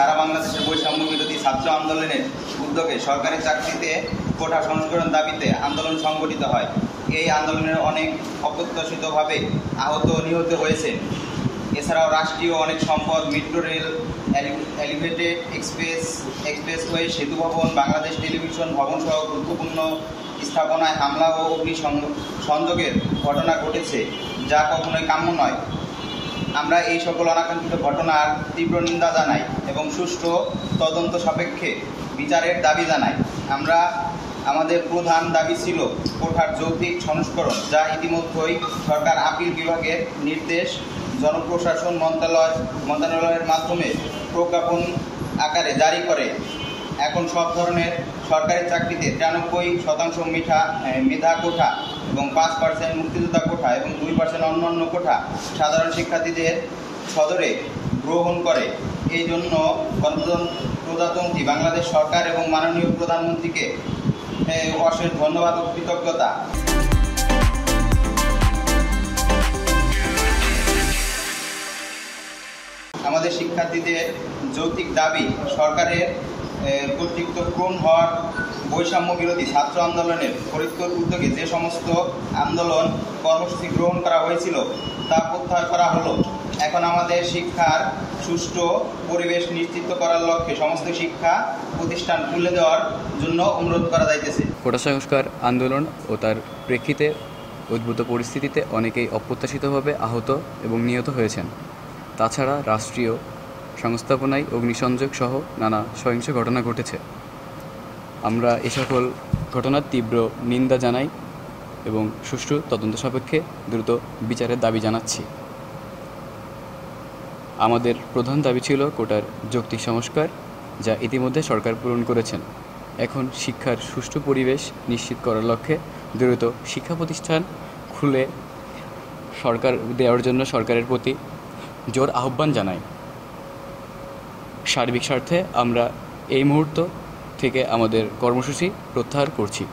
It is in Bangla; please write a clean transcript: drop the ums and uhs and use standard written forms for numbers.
সারা বাংলাদেশের বৈষম্য বিরোধী ছাত্র আন্দোলনের উদ্যোগে সরকারি চাকরিতে কোটা সংস্করণ দাবিতে আন্দোলন সংগঠিত হয়। এই আন্দোলনের অনেক অপ্রত্যাশিতভাবে আহত ও নিহত হয়েছে। এছাড়াও রাষ্ট্রীয় অনেক সম্পদ, মেট্রো রেল, এলিভেটেড এক্সপ্রেসওয়ে, সেতু ভবন, বাংলাদেশ টেলিভিশন ভবন সহ গুরুত্বপূর্ণ স্থাপনায় হামলা ও সংযোগের ঘটনা ঘটেছে, যা কখনোই কাম্য নয়। আমরা এই সকল অনাকাঙ্ক্ষিত ঘটনার তীব্র নিন্দা জানাই এবং সুষ্ঠু তদন্ত সাপেক্ষে বিচারের দাবি জানাই। আমাদের প্রধান দাবি ছিল কোটার যৌক্তিক সংস্করণ, যা ইতিমধ্যেই সরকার আপিল বিভাগের নির্দেশ জনপ্রশাসন মন্ত্রণালয়ের মাধ্যমে প্রজ্ঞাপন আকারে জারি করে। এখন সব ধরনের সরকারি চাকরিতে 93% মেধা কোটা এবং 5% মুক্তিযোদ্ধা কোটা এবং 2% অন্যান্য কোটা সাধারণ শিক্ষার্থীদের সদরে গ্রহণ করে। এই জন্য গণপ্রজাতন্ত্রী বাংলাদেশ সরকার এবং মাননীয় প্রধানমন্ত্রীকে অশেষ ধন্যবাদ ও কৃতজ্ঞতা। আমাদের শিক্ষার্থীদের যৌক্তিক দাবি সরকারের কর্তৃত্ব পূরণ হওয়ার বৈষম্য বিরোধী ছাত্র আন্দোলনের ফরিদপুর উদ্যোগে যে সমস্ত আন্দোলন কর্মসূচি গ্রহণ করা হয়েছিল তা প্রত্যাহার করা হলো। এখন আমাদের শিক্ষার সুষ্ঠু পরিবেশ নিশ্চিত করার লক্ষ্যে সমস্ত শিক্ষা প্রতিষ্ঠান খুলে দেওয়ার জন্য অনুরোধ করা যাইতেছে। কোটা সংস্কার আন্দোলন ও তার প্রেক্ষিতে উদ্ভূত পরিস্থিতিতে অনেকেই অপ্রত্যাশিতভাবে আহত এবং নিহত হয়েছেন। তাছাড়া রাষ্ট্রীয় সংস্থাপনায় অগ্নিসংযোগ সহ নানা সহিংস ঘটনা ঘটেছে। আমরা এ সকল ঘটনার তীব্র নিন্দা জানাই এবং সুষ্ঠু তদন্ত সাপেক্ষে দ্রুত বিচারের দাবি জানাচ্ছি। আমাদের প্রধান দাবি ছিল কোটার যৌক্তিক সংস্কার, যা ইতিমধ্যে সরকার পূরণ করেছেন। এখন শিক্ষার সুষ্ঠু পরিবেশ নিশ্চিত করার লক্ষ্যে দ্রুত শিক্ষা প্রতিষ্ঠান খুলে সরকার দেওয়ার জন্য সরকারের প্রতি জোর আহ্বান জানাই। সার্বিক স্বার্থে আমরা এই মুহূর্ত থেকে আমাদের কর্মসূচি প্রত্যাহার করছি।